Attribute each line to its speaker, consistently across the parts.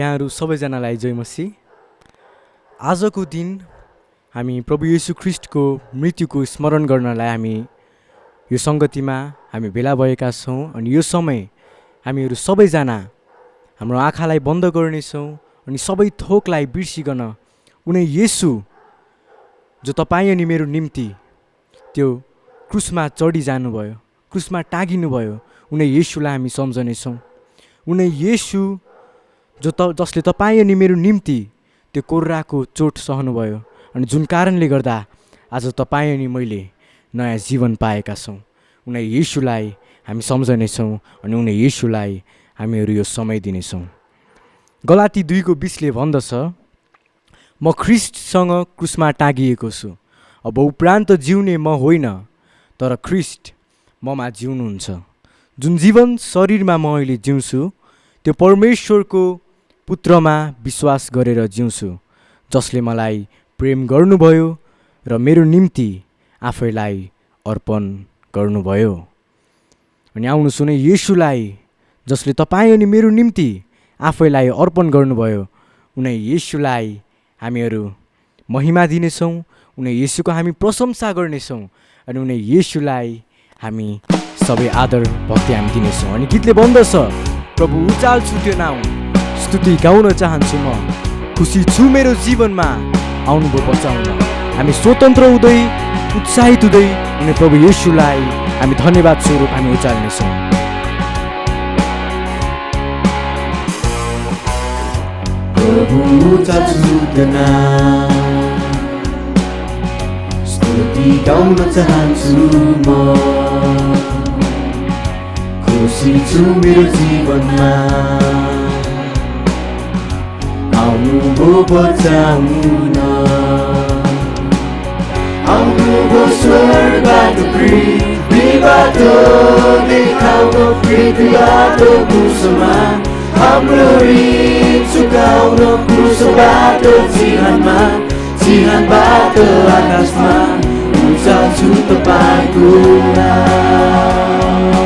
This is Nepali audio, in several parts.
Speaker 1: यहाँहरू सबैजनालाई जय मसीह। आजको दिन हामी प्रभु येशू ख्रीष्टको मृत्युको स्मरण गर्नलाई हामी यो सङ्गतिमा हामी भेला भएका छौँ। अनि यो समय हामीहरू सबैजना हाम्रो आँखालाई बन्द गर्नेछौँ अनि सबै थोकलाई बिर्सिकन उनी येशू जो तपाईँ अनि मेरो निम्ति त्यो क्रुसमा चढी जानुभयो, क्रुसमा टाँगिनुभयो, उनी येशूलाई हामी सम्झनेछौँ। उनी येशू जसले तपाईँ अनि मेरो निम्ति त्यो कोर्राको चोट सहनुभयो अनि जुन कारणले गर्दा आज तपाईँ अनि मैले नयाँ जीवन पाएका छौँ। उनी येशूलाई हामी सम्झनेछौँ अनि उनी येशूलाई हामीहरू यो समय दिनेछौँ। गलाती 2:20 भन्दछ, म ख्रीष्टसँग क्रुसमा टाँगिएको छु। अब उपरान्त जिउने म होइन, तर ख्रीष्ट ममा जिउनुहुन्छ। जुन जीवन शरीरमा म अहिले जिउँछु त्यो परमेश्वरको पुत्रमा विश्वास गरेर जिउँछु, जसले मलाई प्रेम गर्नुभयो र मेरो निम्ति आफैलाई अर्पण गर्नुभयो। अनि आउनु सुने येशूलाई जसले तपाईँ अनि मेरो निम्ति आफैलाई अर्पण गर्नुभयो, उनी येशूलाई हामीहरू महिमा दिनेछौँ, उनी येशूको हामी प्रशंसा गर्नेछौँ अनि उनी येशूलाई हामी सबै आदर भक्ति हामी दिनेछौँ। अनि गीतले भन्दछ, प्रभु उचाल छु त्यो नाउँ, स्तुति गाउन चाहन्छु म, खुसी छु मेरो जीवनमा आउनुभयो बचाउन। हामी स्वतन्त्र हुँदै उत्साहित हुँदै उनी प्रभु येशूलाई हामी धन्यवाद स्वरूप हामी उचाल्नेछौँ।
Speaker 2: प्रभु उचाल छु त्यो नाउँ, स्तुति गाउन चाहन्छु म, खुसी छु मेरो जीवनमा आउनुभयो बचाउन। आउनुभयो स्वर्गबाट पृथ्वीबाट देखाउन, पृथ्वीबाट क्रुसमा हाम्रो ऋण चुकाउन, क्रुसबाट चिहानमा, चिहानबाट आकाशमा उचाल्छु तपाईको नाम।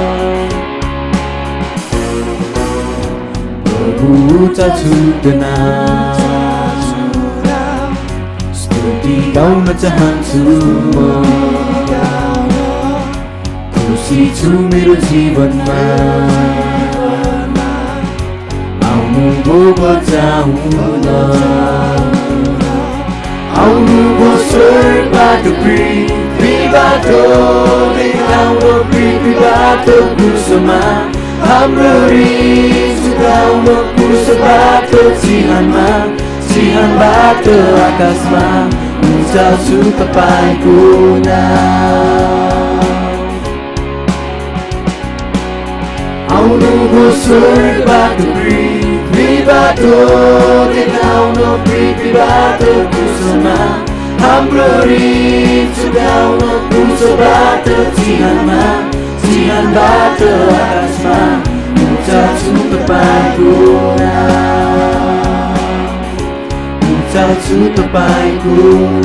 Speaker 2: उचाल्छु त्यो नाम, स्तुति गाउन चाहन्छु म, खुसी छु मेरो जीवनमा आउनुभयो बचाउन। आउनुभयो स्वर्गबाट पृथ्वीबाट देखाउन, पृथ्वीबाट क्रुसमा हाम्रो ऋण चुकाउन, क्रुसबाट चिहानमा, चिहानबाट आकाशमा उचाल्छु तपाईको नाम। आउनुभयो स्वर्गबाट पृथ्वीबाट देखाउन, पृथ्वीबाट क्रुसमा हाम्रो ऋण चुकाउन, क्रुसबाट चिहानमा, चिहानबाट आकाशमा उचाल्छु तपाईको नाम, उचाल्छु तपाईको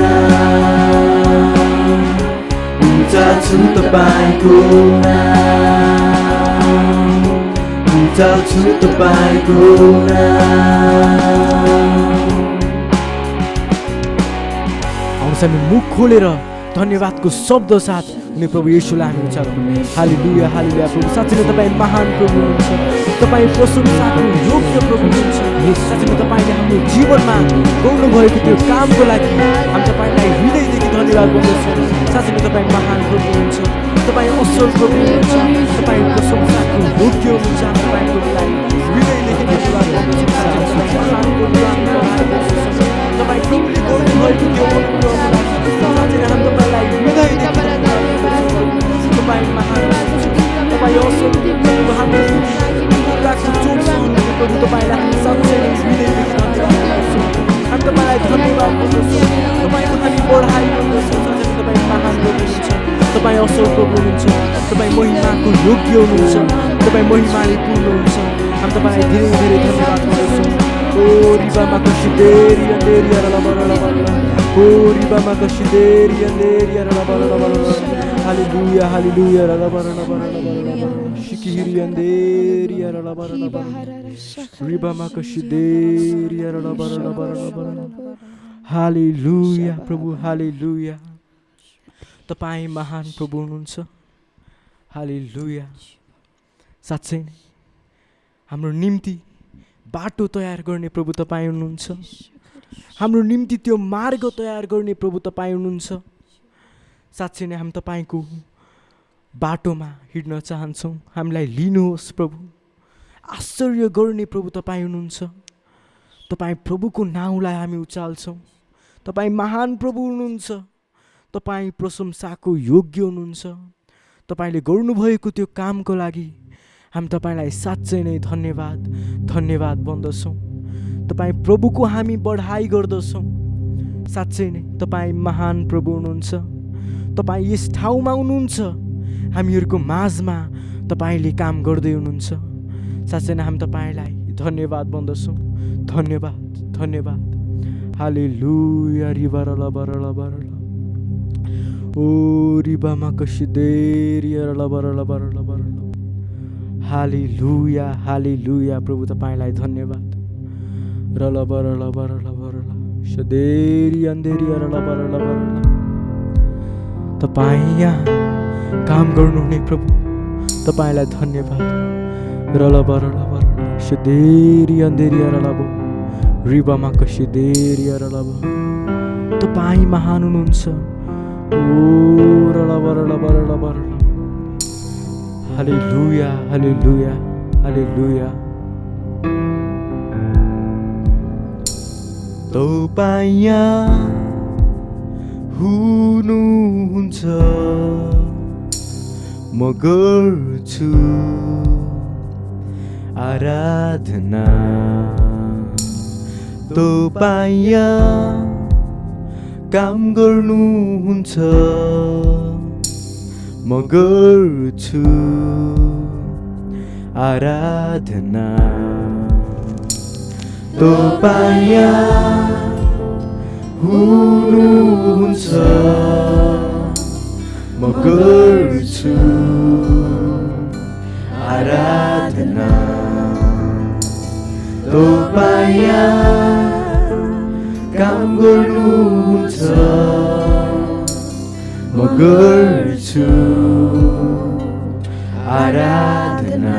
Speaker 2: नाम, उचाल्छु तपाईको नाम, उचाल्छु तपाईको नाम।
Speaker 1: आउनुहोस् हामी मुख खोलेर धन्यवादको शब्द साथ उनी प्रभु येशूलाई हामी उचालौँ। हालेलुया, हालेलुया। प्रभु साँच्चै नै तपाईँ महान प्रभु हुनुहुन्छ, तपाईँ प्रशंसाको योग्य प्रभु हुनुहुन्छ। साँच्चै नै तपाईँले हाम्रो जीवनमा गर्नुभएको त्यो कामको लागि हामी तपाईँलाई हृदयदेखि धन्यवाद गर्दछौँ। साँच्चै नै तपाईँ महान प्रभु हुनुहुन्छ, तपाईँ असल प्रभु हुनुहुन्छ, तपाईँ प्रशंसाको योग्य हुनुहुन्छ। हामी तपाईँलाई हृदयदेखि धन्यवाद गर्दछौँ। तपाईँ प्रभुले गर्नुभएको त्यो साँच्चै नै हामी तपाईँलाई हृदयदेखि तपाईँ महान हुनुहुन्छ, तपाईँ असल प्रभु। हाम्रो चोट सहनुभयो प्रभु, तपाईँलाई हामी साँच्चै नै हृदयदेखि धन्यवाद गर्दछौँ। हामी तपाईँलाई धन्यवाद गर्दछौँ, तपाईँको हामी बढाइ गर्दछौँ। साँच्चै नै तपाईँ महान प्रभु हुनुहुन्छ, तपाईँ असल प्रभु हुनुहुन्छ, तपाईँ महिमाको योग्य हुनुहुन्छ, तपाईँ महिमाले पूर्ण हुनुहुन्छ। हामी तपाईँलाई धेरै धेरै धन्यवाद गर्दछौँ। ओ रिबामा कसिदेरी अन्धेरी अरला बरला बरला, ओ रिबामा कसिदेरी अन्धेरी अरला बरला बरला। हालेलुया हालेलुया शिकिरी अंधेरिया रिबा माकशिदेरिया हालेलुया प्रभु हालेलुया तपाईँ महान प्रभु हुनुहुन्छ हालेलुया साँच्चै नै हाम्रो निम्ति बाटो तयार गर्ने प्रभु तपाईँ हुनुहुन्छ हाम्रो निम्ति त्यो मार्ग तयार गर्ने प्रभु तपाईँ हुनुहुन्छ साँच्चै नै हामी तपाईँको बाटोमा हिँड्न चाहन्छौँ हामीलाई लिनुहोस् प्रभु आश्चर्य गर्ने प्रभु तपाईँ हुनुहुन्छ तपाईँ प्रभुको नाउँलाई हामी उचाल्छौँ तपाईँ महान प्रभु हुनुहुन्छ तपाईँ प्रशंसाको योग्य हुनुहुन्छ तपाईँले गर्नुभएको त्यो कामको लागि हामी तपाईँलाई साँच्चै नै धन्यवाद धन्यवाद भन्दछौँ तपाईँ प्रभुको हामी बढाइ गर्दछौँ साँच्चै नै तपाईँ महान प्रभु हुनुहुन्छ तपाईँ यस ठाउँमा हुनुहुन्छ हामीहरूको माझमा तपाईँले काम गर्दै हुनुहुन्छ साँच्चै नै हामी तपाईँलाई धन्यवाद भन्दछौँ धन्यवाद धन्यवाद हालेलुया रिबरला बरला बरला ओ रिबामा कसिदेरिया बरला बरला बरला हालेलुया हालेलुया प्रभु तपाईँलाई धन्यवाद रला बरला बरला बरला सदेरी अन्धेरिया रला बरला बरला तपाईँ यहाँ काम गर्नुहुने प्रभु तपाईँलाई धन्यवाद रला बरला बरला सदेरी अन्धेरिया रला बो रिबामा कसिदेरिया रला बो तपाईँ महान हुनुहुन्छ ओ रला बरला बरला बरला हालेलुया हालेलुया हालेलुया तपाईँ यहाँ हुनुहुन्छ म गर्छु आराधना तपाईँ यहाँ काम गर्नुहुन्छ म गर्छु आराधना तपाईँ यहाँ हुनुहुन्छ म गर्छु आराधना तपाईँ यहाँ काम गर्नुहुन्छ म गर्छु आराधना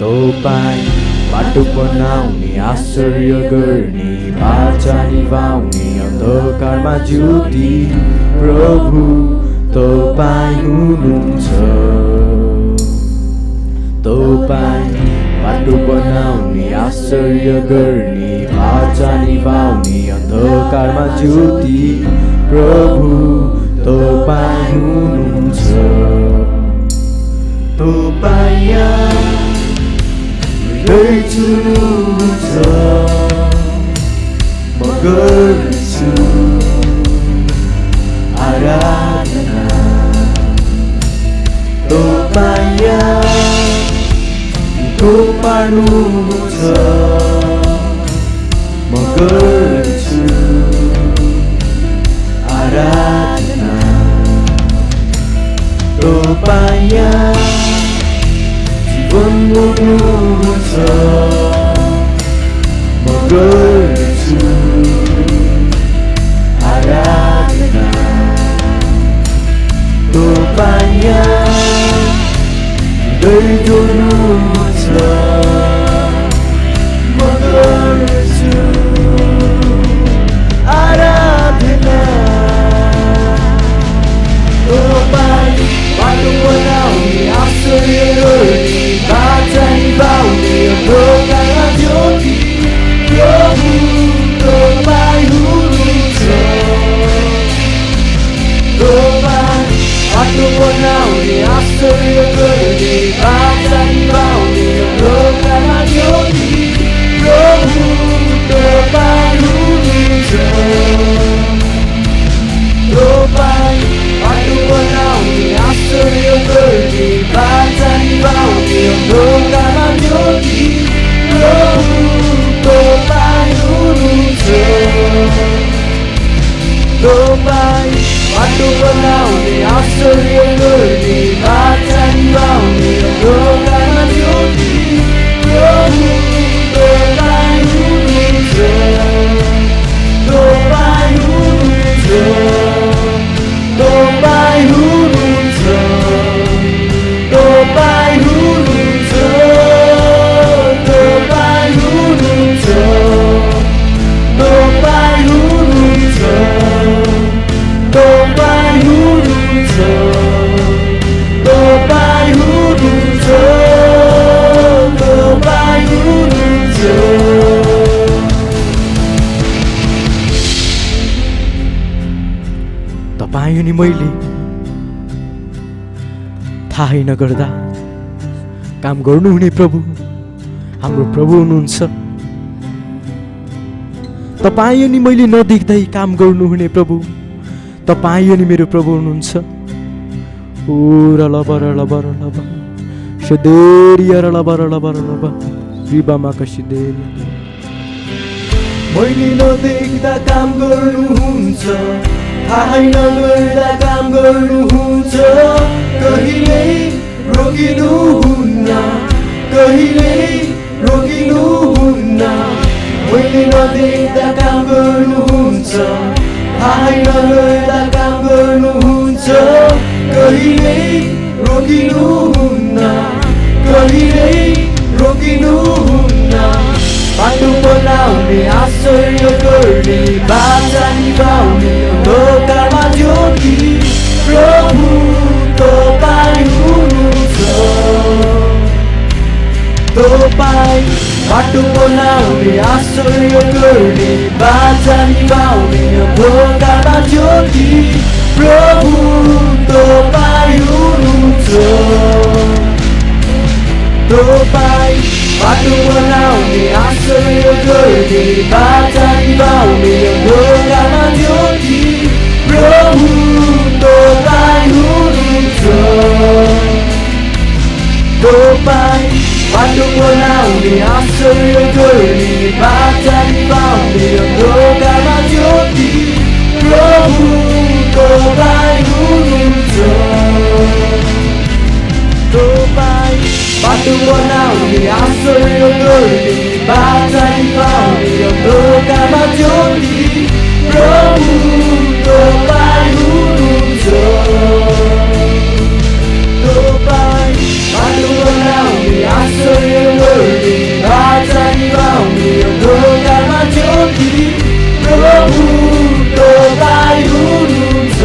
Speaker 1: तपाईँ बाटो बनाउने आश्चर्य गर्ने बाचा निभाउने अन्धकारमा ज्योति प्रभु तपाईँ हुनुहुन्छ तपाईँ बाटो बनाउने आश्चर्य गर्ने बाचा निभाउने अन्धकारमा ज्योति प्रभु तपाईँ हुनुहुन्छ तपाईँ गर्नुहुन्छ म गर्छु आराधना तपाईँ पार्नुहुन्छ म गर्छु आराधना तपाईँ जीवन बोल्नुहुन्छ म गर्छु आराधना तपाईँ हृदय जोड्नुहुन्छ म गर्छु आराधना तपाईँ बाटो बनाउने आश्चर्य गर्ने बाचा निभाउने अन्धकारमा ज्योति प्रभु तपाईँ हुनुहुन्छ तपाईँ बाटो बनाउने आश्चर्य गर्ने बाचा निभाउने अन्धकारमा ज्योति प्रभु तपाईँ हुनुहुन्छ तपाईँ बाटो बनाउने आश्चर्य गर्ने बाचा निभाउने अन्धकारमा ज्योति प्रभु तपाईँ हुनुहुन्छ तपाईँ
Speaker 2: बाटो बनाउने आश्चर्य गर्ने बाचा निभाउने ढोकामा ज्योति प्रभु तपाईँ हुनुहुन्छ तपाईँ हुनुहुन्छ तपाईँ हुनुहुन्छ तपाईँ हुनुहुन्छ तपाईँ हुनुहुन्छ तपाईँ हुनुहुन्छ तपाईँ हुनुहुन्छ तपाईँ हुनुहुन्छ तपाईँ हुनुहुन्छ
Speaker 1: तपाईँ अनि मैले थाहै नगर्दा काम गर्नुहुने प्रभु हाम्रो प्रभु हुनुहुन्छ। तपाईँ अनि मैले नदेख्दै काम गर्नुहुने प्रभु तपाईँ अनि मेरो प्रभु हुनुहुन्छ। ओ रलबर लबर लब सदेरी रलबर लबर लब रिबामा कसिदेरी
Speaker 2: मैले नदेख्दा काम गर्नुहुन्छ थाहै नगर्दा काम गर्नुहुन्छ कहिल्यै रोकिनुहुन्न कहिल्यै रोकिनुहुन्न मैले नदेख्दा काम गर्नुहुन्छ थाहै नगर्दा काम गर्नुहुन्छ कहिल्यै रोकिनुहुन्न कहिल्यै रोकिनुहुन्न बाटो बनाउने आश्चर्य गर्ने बाचा निभाउने ढोकामा ज्योति प्रभु तपाईँ हुनुहुन्छ तपाईँ बाटो बनाउने आश्चर्य गर्ने बाचा निभाउने ढोकामा ज्योति प्रभु तपाईँ हुनुहुन्छ तपाईँ बाटो बनाउने आश्चर्य गर्ने बाचा निभाउने ढोकामा ज्योति प्रभु तपाईँ हुनुहुन्छ तपाईँ बाटो बनाउने आश्चर्य गर्ने बाचा निभाउने ढोकामा ज्योति प्रभु तपाईँ हुनुहुन्छ तपाईँ बाटो बनाउने आश्चर्य गर्ने बाचा निभाउने ढोकामा ज्योति प्रभु तपाईँ हुनुहुन्छ तपाईँ बाटो बनाउने आश्चर्य गर्ने बाचा निभाउने ढोकामा ज्योति प्रभु तपाईँ हुनुहुन्छ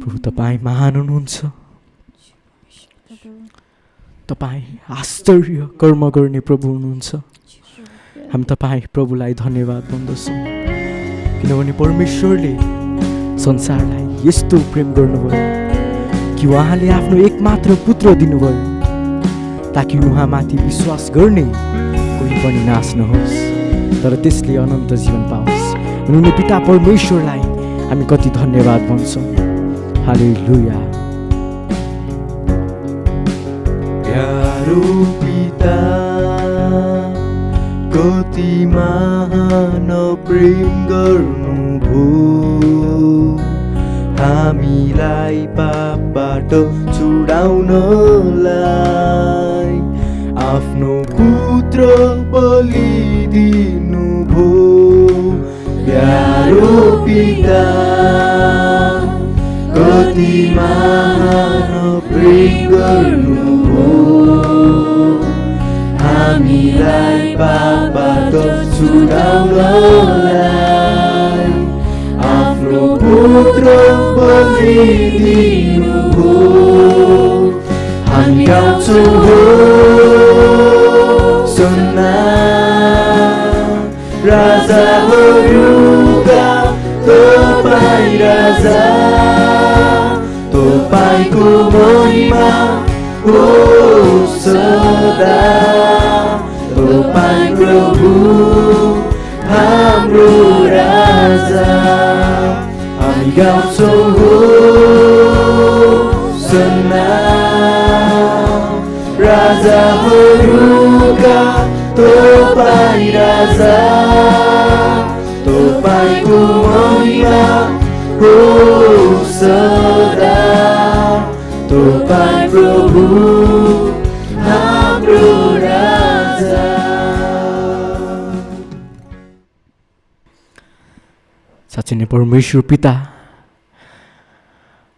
Speaker 1: प्रभु तपाईँ महान हुनुहुन्छ। तपाईँ आश्चर्य कर्म गर्ने प्रभु हुनुहुन्छ। हामी तपाईँ प्रभुलाई धन्यवाद भन्दछौँ किनभने परमेश्वरले संसारलाई यस्तो प्रेम गर्नुभयो कि उहाँले आफ्नो एकमात्र पुत्र दिनुभयो ताकि उहाँमाथि विश्वास गर्ने कोही पनि नाश नहोस् तर त्यसले अनन्त जीवन पाओस्। उनी पिता परमेश्वरलाई हामी कति धन्यवाद भन्छौँ। हालेलुया।
Speaker 2: प्यारो पिता कति महान प्रेम गर्नुभयो हामीलाई पापबाट छुडाउनलाई आफ्नो पुत्र बलिदिनु भो। प्यारो पिता कति महान प्रेम गर्नुभयो, हामीलाई पापबाट छुडाउनलाई आफ्नो पुत्र बलिदिनु भो। हामी गाउँछौँ होसन्ना, राजाहरूका तपाईँ राजा, तपाईँको महिमा होस् सदा। तपाईँ प्रभु हाम्रो राजा, हामी गाउँछौँ होसन्ना, राजाहरूका तपाईँ राजा, तपाईँको महिमा होस् सदा। तपाईँ प्रभु हाम्रो राजा।
Speaker 1: साँच्चै नै परमेश्वर पिता,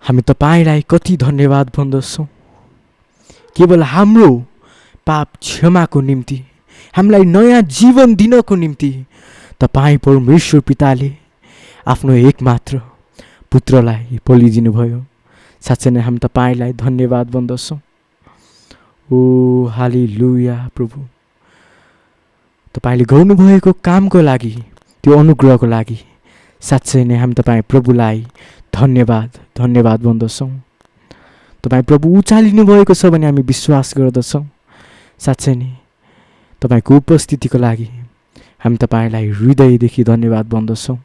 Speaker 1: हामी तपाईँलाई कति धन्यवाद भन्दछौँ, केवल हाम्रो पाप क्षमाको निम्ति, हामीलाई नयाँ जीवन दिनको निम्ति तपाईँ परमेश्वर पिताले आफ्नो एकमात्र पुत्रलाई बलिदिनुभयो। साँच्चै नै हामी तपाईँलाई धन्यवाद भन्दछौँ। ओ हालेलुया प्रभु, तपाईँले गर्नुभएको कामको लागि, त्यो अनुग्रहको लागि साँच्चै नै हामी तपाईँ प्रभुलाई धन्यवाद धन्यवाद भन्दछौँ। तपाईँ प्रभु उचालिनु भएको छ भने हामी विश्वास गर्दछौँ। साँच्चै नै तपाईँको उपस्थितिको लागि हामी तपाईँलाई हृदयदेखि धन्यवाद भन्दछौँ।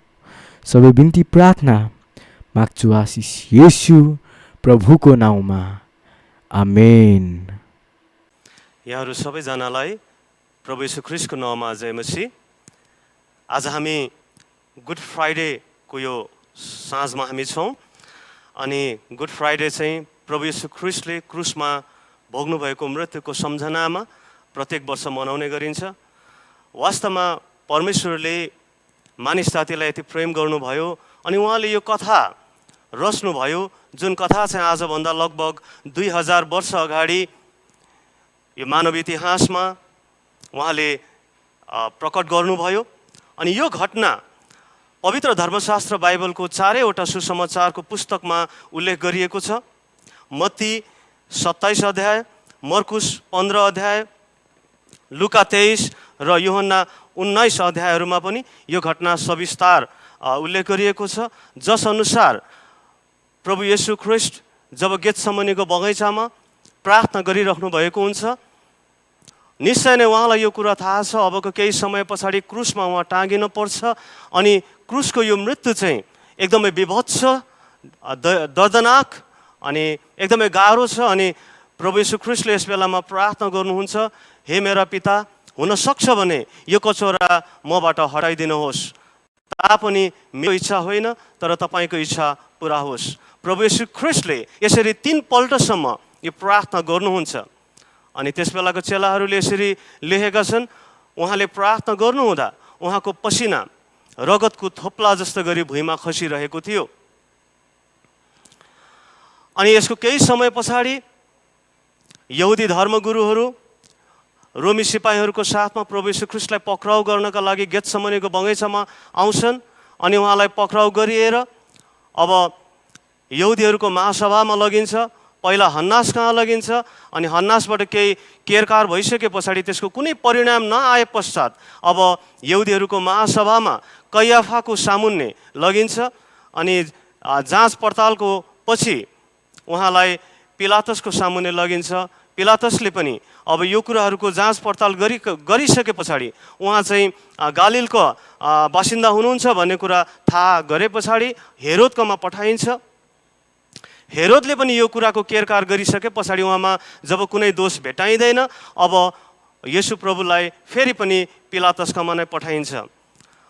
Speaker 1: सबै बिन्ती प्रार्थना माग्छु आशिष येशू प्रभुको नाउँमा, आमेन।
Speaker 3: यहाँहरू सबैजनालाई प्रभु येशू ख्रीष्टको नाउँमा जय मसीह। आज हामी गुड फ्राइडेको यो साँझमा हामी छौँ अनि गुड फ्राइडे चाहिँ प्रभु येशू ख्रीष्टले क्रुसमा भोग्नुभएको मृत्युको सम्झनामा प्रत्येक वर्ष मनाउने गरिन्छ। वास्तवमा परमेश्वरले मानिस जातिलाई यति प्रेम गर्नुभयो अनि उहाँले यो कथा रच्नुभयो, जुन कथा चाहिँ आजभन्दा लगभग 2000 वर्ष अगाडि यो मानव इतिहासमा उहाँले प्रकट गर्नुभयो। अनि यो घटना पवित्र धर्मशास्त्र बाइबलको 4वटा सुसमाचारको पुस्तकमा उल्लेख गरिएको छ। मत्ती 27 अध्याय, मर्कुस 15 अध्याय, लुका 23 र यूहन्ना 19 अध्यायहरूमा पनि यो घटना सविस्तार उल्लेख गरिएको छ। जस अनुसार प्रभु येशू ख्रीष्ट जब गेतसमनीको बगैँचामा प्रार्थना गरिराख्नु भएको हुन्छ, निश्चय नै उहाँलाई यो कुरा थाहा छ अबको केही समय पछाडि क्रुसमा उहाँ टाँगिन पर्छ अनि क्रुसको यो मृत्यु चाहिँ एकदमै विभत्स, दर्दनाक अनि एकदमै गाह्रो छ। अनि प्रभु येशू ख्रीष्टले यस बेलामा प्रार्थना गर्नुहुन्छ, हे मेरा पिता, हुन सक्छ भने यो कचौरा मबाट हटाइदिनुहोस्, तापनि मेरो इच्छा होइन तर तपाईँको इच्छा पुरा होस्। प्रभु येशू ख्रीष्टले यसरी 3 पल्टसम्म यो प्रार्थना गर्नुहुन्छ अनि त्यस बेलाको चेलाहरूले यसरी लेखेका छन्, उहाँले प्रार्थना गर्नुहुँदा उहाँको पसिना रगतको थोप्ला जस्तो गरी भुइँमा खसिरहेको थियो। अनि यसको केही समय पछाडि यहुदी धर्मगुरुहरू रोमी सिपाहीहरूको साथमा प्रभु येशू ख्रीष्टलाई पक्राउ गर्नका लागि गेतसमनीको बगैँचामा आउँछन् अनि उहाँलाई पक्राउ गरिएर अब यहुदीहरूको महासभामा लगिन्छ। पहिला हन्नास कहाँ लगिन्छ अनि हन्नासबाट केही केरकार भइसके पछाडि त्यसको कुनै परिणाम नआए पश्चात अब यहुदीहरूको महासभामा कैयाफाको सामुन्ने लगिन्छ अनि जाँच पडतालको पछि उहाँलाई पिलातसको सामुन्ने लगिन्छ। पिलातसले पनि अब यो कुराहरूको जाँच पडताल गरिसके पछाडि उहाँ चाहिँ गालिलको बासिन्दा हुनुहुन्छ भन्ने कुरा थाहा गरे पछाडि हेरोदकोमा पठाइन्छ। हेरोदले पनि यो कुराको केरकार गरिसके पछाडि उहाँमा जब कुनै दोष भेटाइँदैन अब येशू प्रभुलाई फेरि पनि पिलातसकोमा नै पठाइन्छ।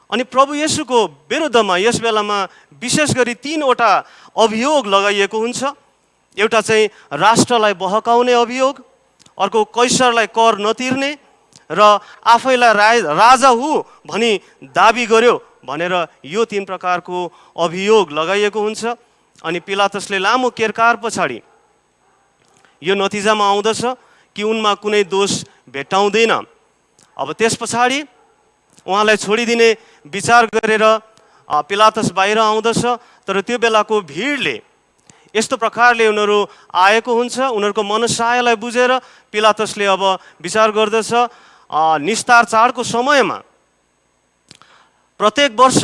Speaker 3: अनि प्रभु येशूको विरुद्धमा यस बेलामा विशेष गरी 3वटा अभियोग लगाइएको हुन्छ। एउटा चाहिँ राष्ट्रलाई बहकाउने अभियोग, अर्को कैसरलाई कर नतिर्ने र आफैलाई राजा हु भनी दाबी गर्यो भनेर यो 3 प्रकारको अभियोग लगाइएको हुन्छ। अनि पिलातसले लामो केरकार पछाडि यो नतिजामा आउँदछ कि उनमा कुनै दोष भेट्टाउँदैन। अब त्यस पछाडि उहाँलाई छोडिदिने विचार गरेर पिलातस बाहिर आउँदछ। तर त्यो बेलाको भिडले यस्तो प्रकारले उनीहरू आएको हुन्छ, उनीहरूको मनसायलाई बुझेर पिलातसले अब विचार गर्दछ निस्तार चाडको समयमा प्रत्येक वर्ष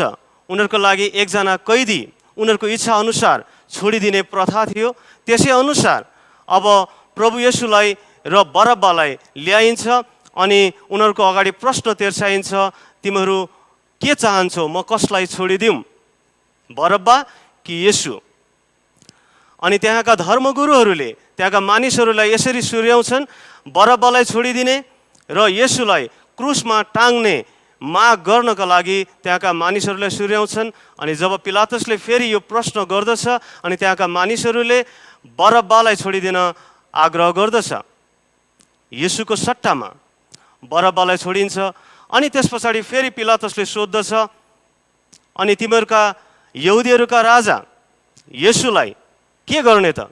Speaker 3: उनीहरूको लागि एकजना कैदी उनीहरूको इच्छा अनुसार छोडिदिने प्रथा थियो। त्यसै अनुसार अब प्रभु येशूलाई र बरब्बालाई ल्याइन्छ अनि उनीहरूको अगाडि प्रश्न तेर्साइन्छ, तिमीहरू के चाहन्छौ, म कसलाई छोडिदिउँ, बरब्बा कि येशू? अनि त्यहाँका धर्मगुरुहरूले त्यहाँका मानिसहरूलाई यसरी सुर्याउँछन्, बरब्बालाई छोडिदिने र येशूलाई क्रुसमा टाङ्ने माग गर्नका लागि त्यहाँका मानिसहरूलाई सुर्याउँछन्। अनि जब पिलातसले फेरि यो प्रश्न गर्दछ अनि त्यहाँका मानिसहरूले बरब्बालाई छोडिदिन आग्रह गर्दछ, येशूको सट्टामा बरब्बालाई छोडिन्छ। अनि त्यस पछाडि फेरि पिलातसले सोध्दछ, अनि तिमीहरूका यहुदीहरूका राजा येशूलाई के गर्ने त?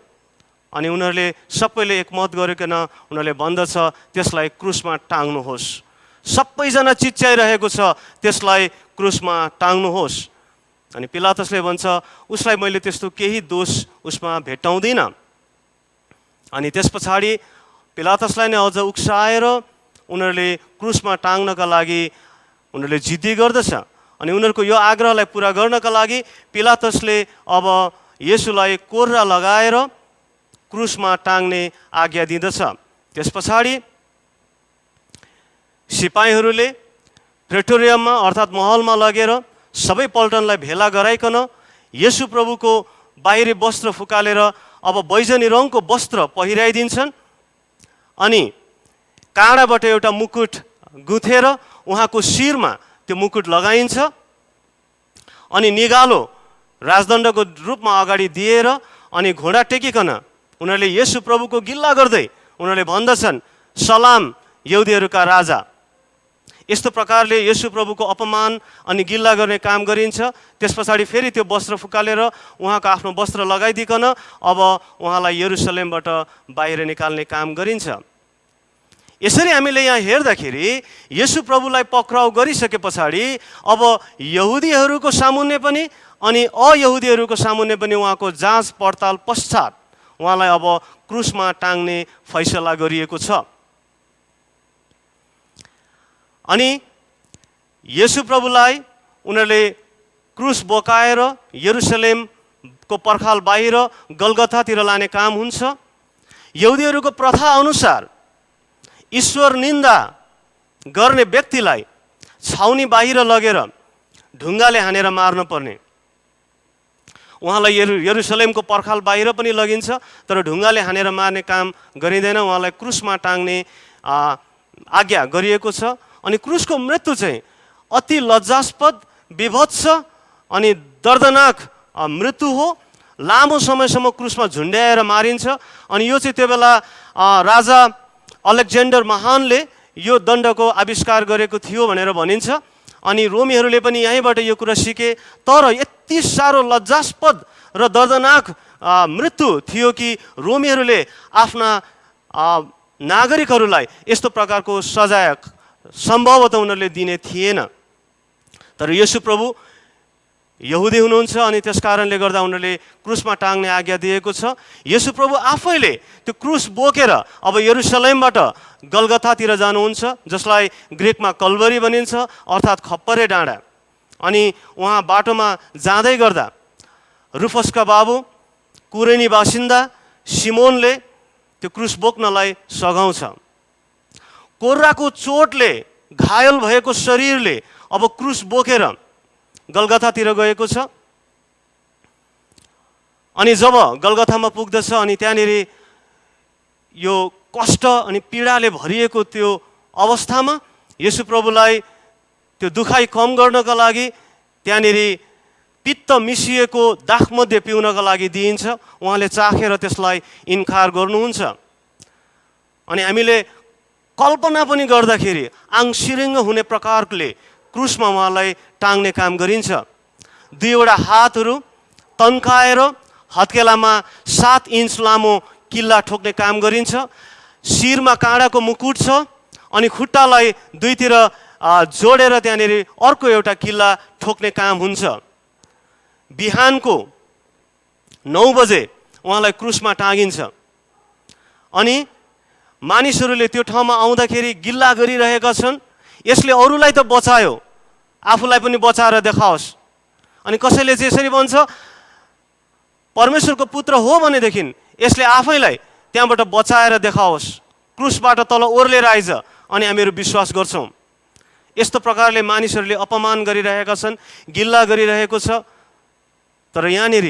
Speaker 3: अनि उनीहरूले सबैले एकमत गरिकन उनीहरूले भन्दछ त्यसलाई क्रुसमा टाङ्नुहोस्। सबैजना चिच्याइरहेको छ त्यसलाई क्रुसमा टाङ्नुहोस्। अनि पिलातसले भन्छ उसलाई मैले त्यस्तो केही दोष उसमा भेट्टाउँदिनँ। अनि त्यस पछाडि पिलातसलाई नै अझ उक्साएर उनीहरूले क्रुसमा टाङ्नका लागि उनीहरूले जिद्दी गर्दछ। अनि उनीहरूको यो आग्रहलाई पुरा गर्नका लागि पिलातसले अब येशूलाई कोर्रा लगाएर क्रुसमा टाङ्ने आज्ञा दिँदछ। त्यस पछाडि सिपाहीहरूले प्रेटोरियममा अर्थात् महलमा लगेर सबै पल्टनलाई भेला गराइकन येशू प्रभुको बाहिरी वस्त्र फुकालेर अब बैजनी रङको वस्त्र पहिराइदिन्छन्। अनि काँडाबाट एउटा मुकुट गुथेर उहाँको शिरमा त्यो मुकुट लगाइन्छ। अनि निगालो राजदण्डको रूपमा अगाडि दिएर अनि घोडा टेकिकन उनीहरूले येशू प्रभुको गिल्ला गर्दै उनीहरूले भन्दछन्, सलाम यहुदीहरूका राजा। यस्तो प्रकारले येशू प्रभुको अपमान अनि गिल्ला गर्ने काम गरिन्छ। त्यस पछाडि फेरि त्यो वस्त्र फुकालेर उहाँको आफ्नो वस्त्र लगाइदिकन अब उहाँलाई यरुसलेमबाट बाहिर निकाल्ने काम गरिन्छ। यसरी हामीले यहाँ हेर्दाखेरि येशू प्रभुलाई पक्राउ गरिसके पछाडि अब यहुदीहरूको सामुन्ने पनि अनि अयहुदीहरूको सामुन्ने पनि उहाँको जाँच पडताल पश्चात उहाँलाई अब क्रुसमा टाङ्ने फैसला गरिएको छ। अनि येशू प्रभुलाई उनीहरूले क्रुस बोकाएर यरुसलेमको पर्खाल बाहिर गलगथातिर लाने काम हुन्छ। यहुदीहरूको प्रथा अनुसार ईश्वर निन्दा गर्ने व्यक्तिलाई छाउनी बाहिर लगेर ढुङ्गाले हानेर मार्न पर्ने। उहाँलाई यरुसलेमको पर्खाल बाहिर पनि लगिन्छ, तर ढुङ्गाले हानेर मार्ने काम गरिँदैन। उहाँलाई क्रुसमा टाङ्ने आज्ञा गरिएको छ। अनि क्रुसको मृत्यु चाहिँ अति लज्जास्पद, विभत्स अनि दर्दनाक मृत्यु हो। लामो समयसम्म क्रुसमा झुन्ड्याएर मारिन्छ। अनि यो चाहिँ त्यो बेला राजा अलेक्जेन्डर महानले यो दण्डको आविष्कार गरेको थियो भनेर भनिन्छ। अनि रोमीहरूले पनि यहीँबाट यो कुरा सिके। तर यति साह्रो लज्जास्पद र दर्दनाक मृत्यु थियो कि रोमीहरूले आफ्ना नागरिकहरूलाई यस्तो प्रकारको सजाय सम्भवतः उनीहरूले दिने थिएन। तर येशू प्रभु यहुदी हुनुहुन्छ अनि त्यस कारणले गर्दा उनीहरूले क्रुसमा टाङ्ने आज्ञा दिएको छ। येशू प्रभु आफैले त्यो क्रुस बोकेर अब यरुसलेमबाट गलगथातिर जानुहुन्छ, जसलाई ग्रिकमा कल्भरी भनिन्छ अर्थात् खप्परे डाँडा। अनि उहाँ बाटोमा जाँदै गर्दा रुफसका बाबु कुरेनी बासिन्दा सिमोनले त्यो क्रुस बोक्नलाई सघाउँछ। कोर्राको चोटले घायल भएको शरीरले अब क्रुस बोकेर गलगथातिर गएको छ। अनि जब गलगथामा पुग्दछ अनि त्यहाँनिर यो कष्ट अनि पीडाले भरिएको त्यो अवस्थामा येशू प्रभुलाई त्यो दुखाइ कम गर्नका लागि त्यहाँनिर पित्त मिसिएको दाखमध्ये पिउनका लागि दिइन्छ। उहाँले चाखेर त्यसलाई इन्कार गर्नुहुन्छ। अनि हामीले कल्पना पनि गर्दाखेरि आङसिरिङ्ग हुने प्रकारले क्रुसमा उहाँलाई टाङ्ने काम गरिन्छ। दुईवटा हातहरू तन्काएर हत्केलामा 7 इन्च लामो किल्ला ठोक्ने काम गरिन्छ। शिरमा काँडाको मुकुट छ अनि खुट्टालाई दुईतिर जोडेर त्यहाँनिर अर्को एउटा किल्ला ठोक्ने काम हुन्छ। बिहानको 9 बजे उहाँलाई क्रुसमा टाँगिन्छ। अनि मानिसहरूले त्यो ठाउँमा आउँदाखेरि गिल्ला गरिरहेका छन्, यसले अरूलाई त बचायो, आफूलाई पनि बचाएर देखाओस्। अनि कसैले चाहिँ यसरी भन्छ, परमेश्वरको पुत्र हो भनेदेखि यसले आफैलाई त्यहाँबाट बचाएर देखाओस्, क्रुसबाट तल ओर्लेर आइज, अनि हामीहरू विश्वास गर्छौँ। यस्तो प्रकारले मानिसहरूले अपमान गरिरहेका छन्, गिल्ला गरिरहेको छ। तर यहाँनिर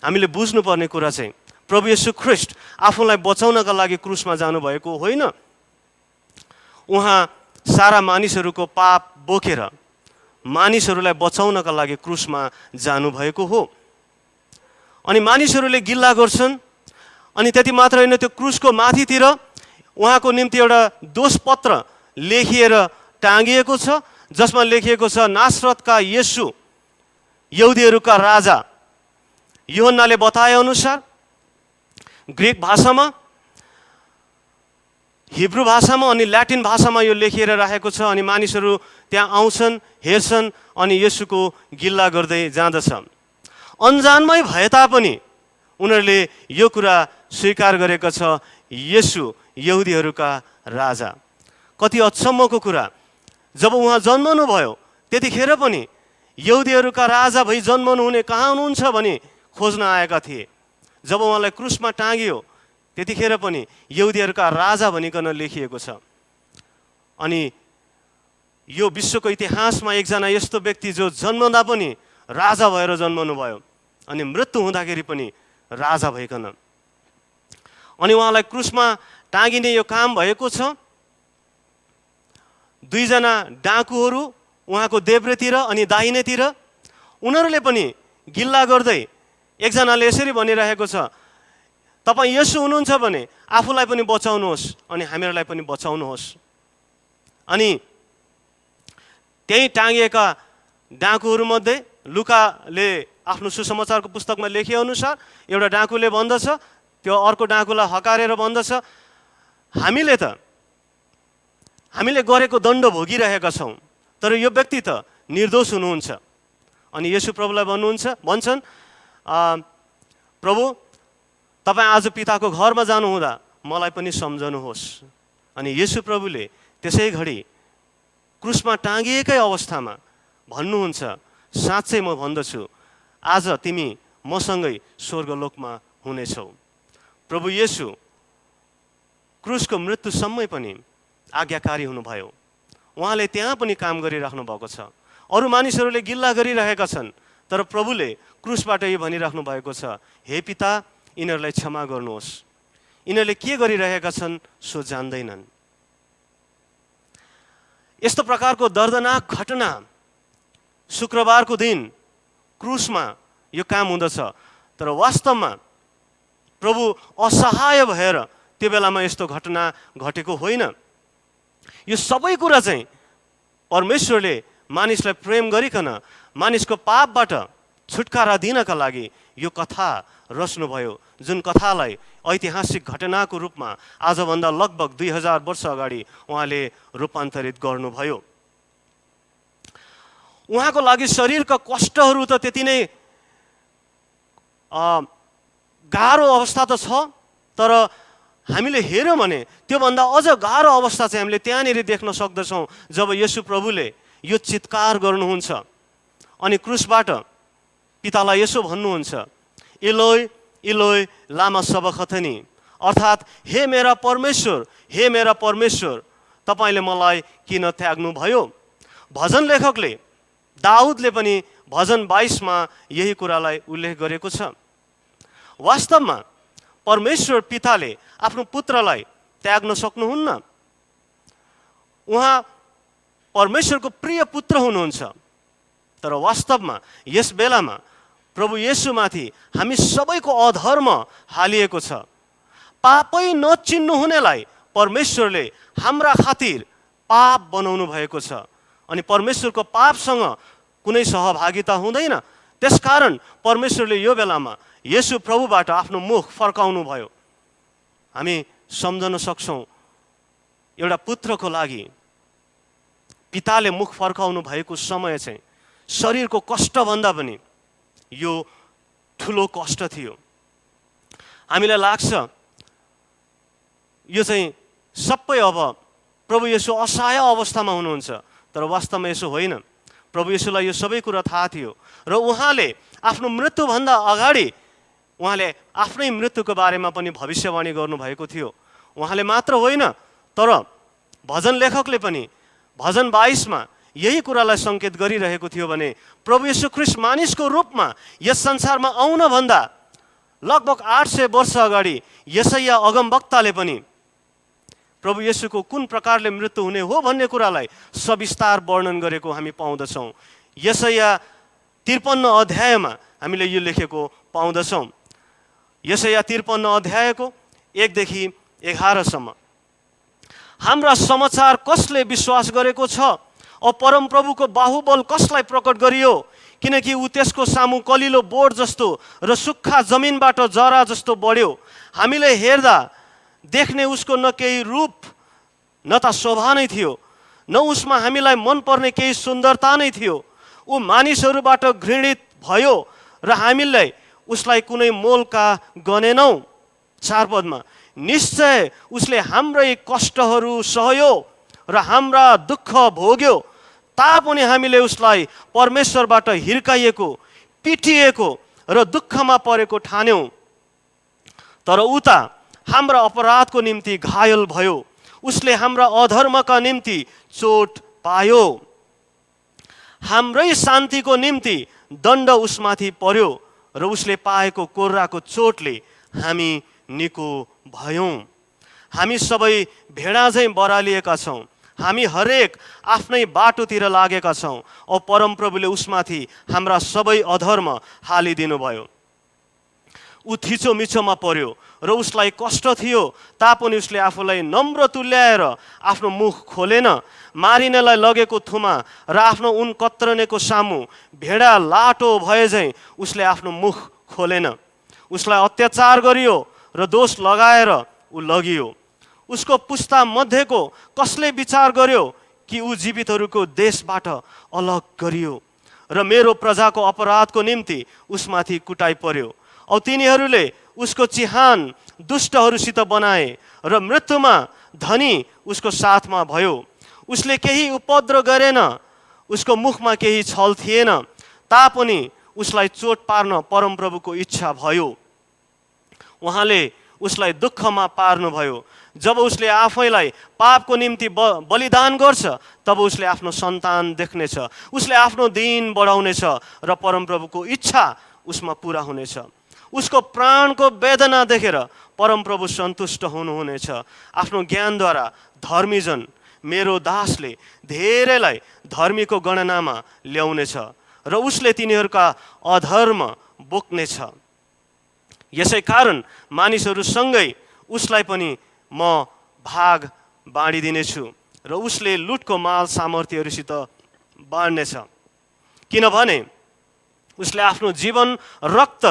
Speaker 3: हामीले बुझ्नुपर्ने कुरा चाहिँ प्रभु येशू ख्रीष्ट आफूलाई बचाउनका लागि क्रुसमा जानुभएको होइन। उहाँ सारा मानिसहरूको पाप बोकेर मानिसहरूलाई बचाउनका लागि क्रुसमा जानुभएको हो। अनि मानिसहरूले गिल्ला गर्छन्। अनि त्यति मात्र होइन, त्यो क्रुसको माथितिर उहाँको निम्ति एउटा दोषपत्र लेखिएर टाँगिएको छ, जसमा लेखिएको छ नासरतका येशू यहुदीहरूका राजा। यूहन्नाले बताए अनुसार ग्रिक भाषामा, हिब्रू भाषामा अनि ल्याटिन भाषामा यो लेखिएर राखेको छ। अनि मानिसहरू त्यहाँ आउँछन्, हेर्छन् अनि येशूको गिल्ला गर्दै जाँदछ। अन्जानमै भए तापनि उनीहरूले यो कुरा स्वीकार गरेको छ, येशू यहुदीहरूका राजा। कति अचम्मको कुरा, जब उहाँ जन्मनु भयो त्यतिखेर पनि यहुदीहरूका राजा भई जन्मनु हुने कहाँ हुनुहुन्छ भनी खोज्न आएका थिए। जब उहाँलाई क्रुसमा टाँगियो त्यतिखेर पनि यहुदीहरूका राजा भनिकन लेखिएको छ। अनि यो विश्वको इतिहासमा एकजना यस्तो व्यक्ति जो जन्मदा पनि राजा भएर जन्मनु भयो अनि मृत्यु हुँदाखेरि पनि राजा भइकन। अनि उहाँलाई क्रुसमा टाँगिने यो काम भएको छ। 2 जना डाकुहरू उहाँको देब्रेतिर अनि दाहिनेतिर, उनीहरूले पनि गिल्ला गर्दै एकजनाले यसरी भनिरहेको छ, तपाईँ येशू हुनुहुन्छ भने आफूलाई पनि बचाउनुहोस् अनि हामीहरूलाई पनि बचाउनुहोस्। अनि त्यही टाँगिएका डाकुहरूमध्ये लुकाले आफ्नो सुसमाचारको पुस्तकमा लेखे अनुसार एउटा डाकुले भन्दछ, त्यो अर्को डाकुलाई हकारेर भन्दछ, हामीले गरेको दण्ड भोगिरहेका छौँ, तर यो व्यक्ति त निर्दोष हुनुहुन्छ। अनि येशू प्रभुलाई भन्छन्, प्रभु तपाईँ आज पिताको घरमा जानुहुँदा मलाई पनि सम्झनुहोस्। अनि येशू प्रभुले त्यसै घडी क्रुसमा टाँगिएकै अवस्थामा भन्नुहुन्छ, साँच्चै म भन्दछु आज तिमी मसँगै स्वर्गलोकमा हुनेछौ। प्रभु येशू क्रुसको मृत्युसम्मै पनि आज्ञाकारी हुनुभयो। उहाँले त्यहाँ पनि काम गरिराख्नु भएको छ। अरू मानिसहरूले गिल्ला गरिरहेका छन्, तर प्रभुले क्रुसबाट यो भनिराख्नु भएको छ, हे पिता यिनीहरूलाई क्षमा गर्नुहोस्, यिनीहरूले के गरिरहेका छन् सो जान्दैनन्। यस्तो प्रकारको दर्दनाक घटना शुक्रबारको दिन क्रुसमा यो काम हुँदछ। तर वास्तवमा प्रभु असहाय भएर त्यो बेलामा यस्तो घटना घटेको होइन। यो सबै कुरा चाहिँ परमेश्वरले मानिसलाई प्रेम गरिकन मानिसको पापबाट छुटकारा दिनका लागि यो कथा रच्नुभयो, जुन कथालाई ऐतिहासिक घटनाको रूपमा आजभन्दा लगभग 2000 वर्ष अगाडि उहाँले रूपान्तरित गर्नुभयो। उहाँको लागि शरीरका कष्टहरू त त्यति नै गाह्रो अवस्था त छ, तर हामीले हेऱ्यौँ भने त्योभन्दा अझ गाह्रो अवस्था चाहिँ हामीले त्यहाँनिर देख्न सक्दछौँ जब येशू प्रभुले यो चित्कार गर्नुहुन्छ अनि क्रुसबाट पितालाई यसो भन्नुहुन्छ, इलोय इलोय लामा सबखथनी, अर्थात् हे मेरा परमेश्वर तपाईँले मलाई किन त्याग्नुभयो। भजन लेखकले दाउदले पनि भजन 22 मा यही कुरालाई उल्लेख गरेको छ। वास्तवमा परमेश्वर पिताले आफ्नो पुत्रलाई त्याग्न सक्नुहुन्न। उहाँ परमेश्वरको प्रिय पुत्र हुनुहुन्छ। तर वास्तवमा यस बेलामा प्रभु येशूमाथि हामी सबैको अधर्म हालिएको छ। पापै नचिन्नु हुनेलाई परमेश्वरले हाम्रा खातिर पाप बनाउनु भएको छ अनि परमेश्वरको पापसँग कुनै सहभागिता हुँदैन। त्यसकारण परमेश्वरले यो बेलामा येशू प्रभुबाट आफ्नो मुख फर्काउनु भयो। हामी सम्झन सक्छौँ एउटा पुत्रको लागि पिताले मुख फर्काउनु भएको समय चाहिँ शरीरको कष्टभन्दा पनि यो ठुलो कष्ट थियो। हामीलाई लाग्छ यो चाहिँ सबै अब प्रभु येशू असहाय अवस्थामा हुनुहुन्छ, तर वास्तवमा यसो होइन। प्रभु येशूलाई यो सबै कुरा थाहा थियो र उहाँले आफ्नो मृत्युभन्दा अगाडि उहाँले आफ्नै मृत्युको बारेमा पनि भविष्यवाणी गर्नुभएको थियो। उहाँले मात्र होइन तर भजन लेखकले पनि भजन 22 यही कुरालाई सङ्केत गरिरहेको थियो भने प्रभु येशू ख्रीष्ट मानिसको रूपमा यस संसारमा आउनभन्दा लगभग 800 वर्ष अगाडि यशाया अगमवक्ताले पनि प्रभु येशूको कुन प्रकारले मृत्यु हुने हो भन्ने कुरालाई सविस्तार वर्णन गरेको हामी पाउँदछौँ। यशाया 53 अध्यायमा हामीले यो लेखेको पाउँदछौँ। यशाया 53 अध्यायको 1 देखि 11 सम्म। हाम्रा समाचार कसले विश्वास गरेको छ? औ परमप्रभुको बाहुबल कसलाई प्रकट गरियो? किनकि ऊ त्यसको सामु कलिलो बोट जस्तो र सुक्खा जमिनबाट जरा जस्तो बढ्यो। हामीले हेर्दा देख्ने उसको न केही रूप न त शोभा नै थियो, न उसमा हामीलाई मनपर्ने केही सुन्दरता नै थियो। ऊ मानिसहरूबाट घृणित भयो र हामीले उसलाई कुनै मोलका गनेनौँ। 4 पदमा निश्चय उसले हाम्रै कष्टहरू सहयो र हाम्रा दुःख भोग्यो, तापनि हामीले उसलाई परमेश्वरबाट हिर्काइएको, पिटिएको र दुःखमा परेको ठान्यौँ। तर उता हाम्रा अपराधको निम्ति घायल भयो, उसले हाम्रा अधर्मका निम्ति चोट पायो। हाम्रै शान्तिको निम्ति दण्ड उसमाथि पर्यो र उसले पाएको कोर्राको चोटले हामी निको भयौँ। हामी सबै भेडा झैँ बरालिएका छौँ, हामी हरेक आफ्नै बाटोतिर लागेका छौँ औ परमप्रभुले उसमाथि हाम्रा सबै अधर्म हालिदिनु भयो। ऊ थिचोमिचोमा पर्यो र उसलाई कष्ट थियो, तापनि उसले आफूलाई नम्र तुल्याएर आफ्नो मुख खोलेन। मारिनलाई लगेको थुमा र आफ्नो उन कत्रनेको सामु भेडा लाटो भए झैँ उसले आफ्नो मुख खोलेन। उसलाई अत्याचार गरियो र दोष लगाएर ऊ लगियो। उसको पुस्ता मध्येको कसले विचार गर्यो कि ऊ जीवितहरूको देशबाट अलग गरियो र मेरो प्रजाको अपराधको निम्ति उसमाथि कुटाइ पर्यो। औ तिनीहरूले उसको चिहान दुष्टहरूसित बनाए र मृत्युमा धनी उसको साथमा भयो। उसले केही उपद्रव गरेन, उसको मुखमा केही छल थिएन, तापनि उसलाई चोट पार्न परमप्रभुको इच्छा भयो। उहाँले उसलाई दुःखमा पार्नुभयो। जब उसले आफैलाई पापको निम्ति बलिदान गर्छ तब उसले आफ्नो सन्तान देख्नेछ, उसले आफ्नो दिन बढाउनेछ र परमप्रभुको इच्छा उसमा पुरा हुनेछ। उसको प्राणको वेदना देखेर परमप्रभु सन्तुष्ट हुनुहुनेछ। आफ्नो ज्ञानद्वारा धर्मीजन मेरो दासले धेरैलाई धर्मीको गणनामा ल्याउनेछ र उसले तिनीहरूका अधर्म बोक्नेछ। यसै कारण मानिसहरूसँगै उसलाई पनि म भाग बाँडिदिनेछु र उसले लुटको माल सामर्थ्यहरूसित बाँड्नेछ। किनभने उसले आफ्नो जीवन रक्त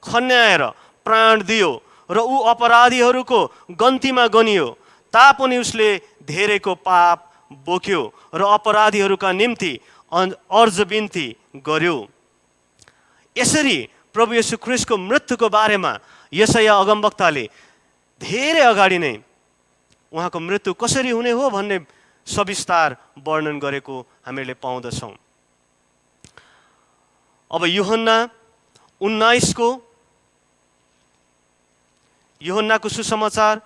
Speaker 3: खन्याएर प्राण दियो र ऊ अपराधीहरूको गन्तीमा गनियो, तापनि उसले धेरैको पाप बोक्यो र अपराधीहरूका निम्ति अर्ज बिन्ती गर्यो। यसरी प्रभु येशू ख्रीष्टको मृत्युको बारेमा यशाया अगमवक्ताले धेरै अगाडि नै उहाँको मृत्यु कसरी हुने हो भन्ने सविस्तार वर्णन गरेको हामीले पाउँदछौँ। अब यूहन्नाको सुसमाचार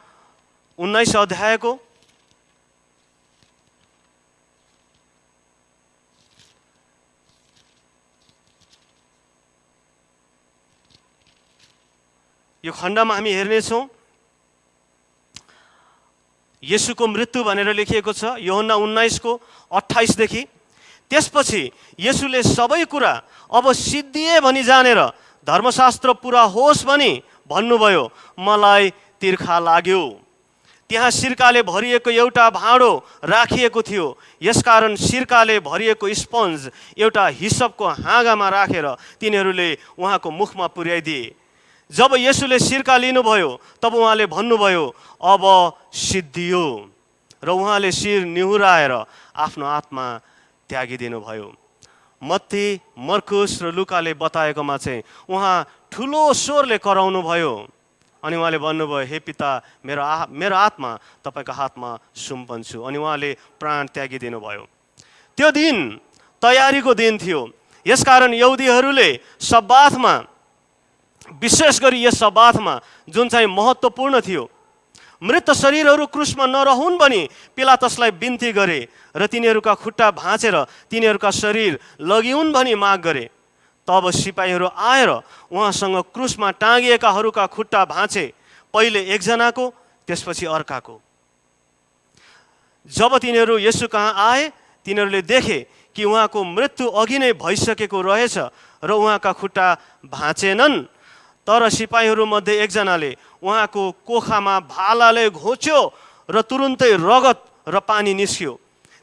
Speaker 3: 19 अध्यायको 1 खण्डमा हामी हेर्नेछौँ। येशूको मृत्यु भनेर लेखिएको छ यूहन्ना 19:28 त्यसपछि येशूले सबै कुरा अब सिद्धिए भनी जानेर धर्मशास्त्र पुरा होस् भनी भन्नुभयो, मलाई तिर्खा लाग्यो। त्यहाँ सिरकाले भरिएको एउटा भाँडो राखिएको थियो, यसकारण सिरकाले भरिएको स्पन्ज एउटा हिसपको हाँगामा राखेर तिनीहरूले उहाँको मुखमा पुर्याइदिए। जब येशूले सिरका लिनुभयो तब उहाँले भन्नुभयो, अब सिद्धियो, र उहाँले शिर निहुराएर आफ्नो आत्मा त्यागिदिनु भयो। मत्ती, मर्कुस र लुकाले बताएकोमा चाहिँ उहाँ ठुलो स्वरले कराउनु भयो अनि उहाँले भन्नुभयो, हे पिता, मेरो आत्मा तपाईँको हातमा सुम्पन्छु। अनि उहाँले प्राण त्यागिदिनु भयो। त्यो दिन तयारीको दिन थियो, यसकारण यहुदीहरूले सब्बातमा, विशेष गरी यस सब्बातमा जुन चाहिँ महत्त्वपूर्ण थियो, मृत शरीरहरू क्रुसमा नरहुन् भनी पिलातसलाई बिन्ती गरे र तिनीहरूका खुट्टा भाँचेर तिनीहरूका शरीर लगिउन् भनी माग गरे। तब सिपाहीहरू आएर उहाँसँग क्रुसमा टाँगिएकाहरूका खुट्टा भाँचे, पहिले एकजनाको त्यसपछि अर्काको। जब तिनीहरू येशू कहाँ आए तिनीहरूले देखे कि उहाँको मृत्यु अघि नै भइसकेको रहेछ र उहाँका खुट्टा भाँचेनन्। तर सिपाहीहरूमध्ये एकजनाले उहाँको कोखामा भालाले घोच्यो र तुरुन्तै रगत र पानी निस्क्यो।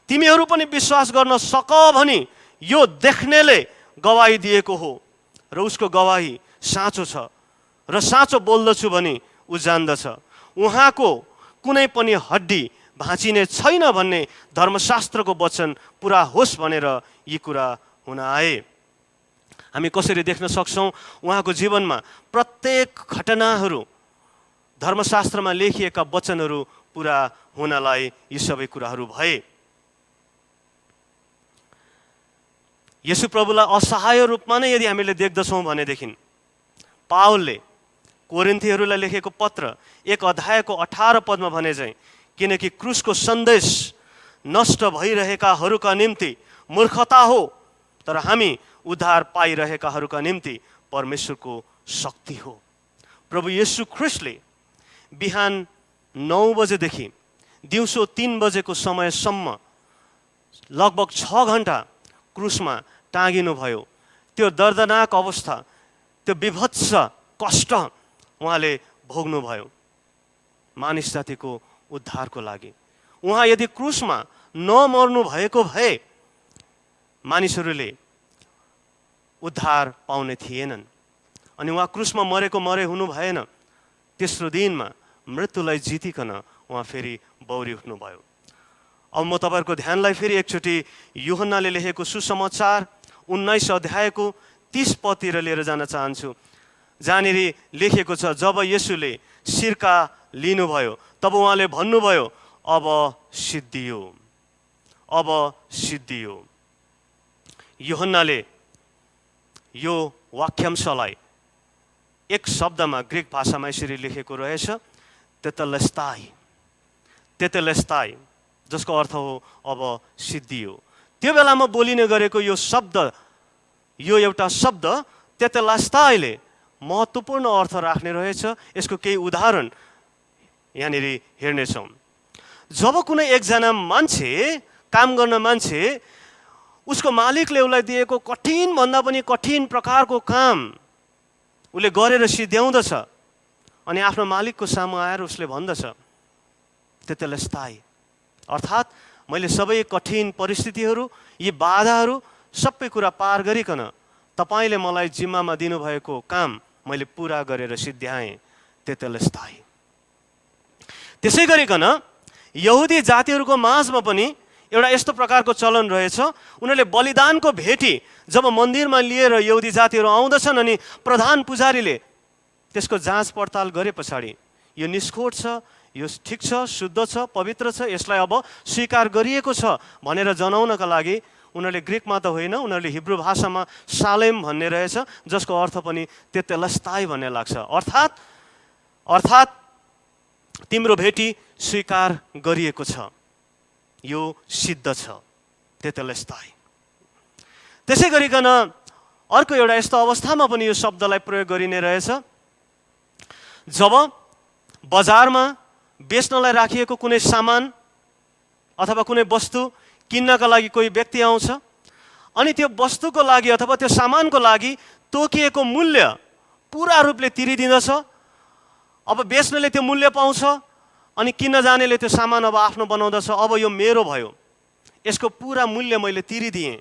Speaker 3: तिमीहरू पनि विश्वास गर्न सक भनी यो देख्नेले गवाही दिएको हो र उसको गवाही साँचो छ र साँचो बोल्दछु भनी ऊ जान्दछ। उहाँको कुनै पनि हड्डी भाँचिने छैन भन्ने धर्मशास्त्रको वचन पुरा होस् भनेर यी कुरा हुन आए। हामी कसरी देख्न सक्छौँ, उहाँको जीवनमा प्रत्येक घटनाहरू धर्मशास्त्रमा लेखिएका वचनहरू पुरा हुनलाई यी सबै कुराहरू भए। येशू प्रभुलाई असहाय रूपमा नै यदि हामीले देख्दछौँ भनेदेखि पावलले कोरिन्थीहरूलाई लेखेको पत्र 1:18 भने चाहिँ, किनकि क्रुसको सन्देश नष्ट भइरहेकाहरूका निम्ति मूर्खता हो, तर हामी उद्धार पाइरहेकाहरूका निम्ति परमेश्वरको शक्ति हो। प्रभु येशू ख्रिस्टले बिहान 9 बजेदेखि दिउँसो 3 बजेको समयसम्म लगभग 6 घन्टा क्रुसमा टाँगिनुभयो। त्यो दर्दनाक अवस्था, त्यो विभत्स कष्ट उहाँले भोग्नुभयो मानिस जातिको उद्धारको लागि। उहाँ यदि क्रुसमा नमर्नु भएको भए मानिसहरूले उद्धार पाउने थिएनन्। अनि उहाँ क्रुसमा मरे हुनु भएन। तेस्रो दिनमा मृत्युलाई जितिकन उहाँ फेरि बौरी उठ्नुभयो। अब म तपाईँहरूको ध्यानलाई फेरि एकचोटि यूहन्नाले लेखेको सुसमाचार 19:30 लिएर जान चाहन्छु, जहाँनिर लेखेको छ, जब येशूले सिरका लिनुभयो तब उहाँले भन्नुभयो, अब सिद्धियो, अब सिद्धियो। यूहन्नाले यो वाक्यांशलाई एक शब्दमा ग्रिक भाषामा यसरी लेखेको रहेछ, तेतेलेस्ताई, जसको अर्थ हो अब सिद्धियो। त्यो बेलामा बोलिने गरेको यो शब्द, यो एउटा शब्द तेतेलेस्ताईले महत्त्वपूर्ण अर्थ राख्ने रहेछ। यसको केही उदाहरण यहाँनिर हेर्नेछौँ। जब कुनै एकजना मान्छे, काम गर्न मान्छे, उसको मालिकले उसलाई दिएको कठिन भन्दा पनि कठिन प्रकारको काम उसले गरेर सिद्ध्याउँदछ अनि आफ्नो मालिकको सामु आएर उसले भन्दछ, तेतेलेस्ताई, अर्थात् मैले सबै कठिन परिस्थितिहरू, यी बाधाहरू सबै कुरा पार गरिकन तपाईँले मलाई जिम्मामा दिनुभएको काम मैले पुरा गरेर सिद्ध्याएँ, तेतेलेस्ताई। त्यसै गरिकन यहुदी जातिहरूको माझमा पनि एउटा यस्तो प्रकारको चलन रहेछ। उनीहरूले बलिदानको भेटी जब मन्दिरमा लिएर यहुदी जातिहरू आउँदछन् अनि प्रधान पुजारीले त्यसको जाँच पडताल गरे पछाडि यो निष्खोट छ, यो ठिक छ, शुद्ध छ, पवित्र छ, यसलाई अब स्वीकार गरिएको छ भनेर जनाउनका लागि उनीहरूले ग्रिकमा त होइन, उनीहरूले हिब्रू भाषामा सालेम भन्ने रहेछ, जसको अर्थ पनि तेतेलेस्ताई भन्ने लाग्छ। अर्थात् तिम्रो भेटी स्वीकार गरिएको छ, यो सिद्ध छ, तेतेलेस्ताई। त्यसै गरिकन अर्को एउटा यस्तो अवस्थामा पनि यो शब्दलाई प्रयोग गरिने रहेछ, जब बजारमा बेच्नलाई राखिएको कुनै सामान अथवा कुनै वस्तु किन्नका लागि कोही व्यक्ति आउँछ अनि त्यो वस्तुको लागि अथवा त्यो सामानको लागि तोकिएको मूल्य पुरा रूपले तिरिदिँदछ। अब बेच्नेले त्यो मूल्य पाउँछ अनि किन्न जानेले त्यो सामान अब आफ्नो बनाउँदछ। अब यो मेरो भयो, यसको पुरा मूल्य मैले तिरिदिएँ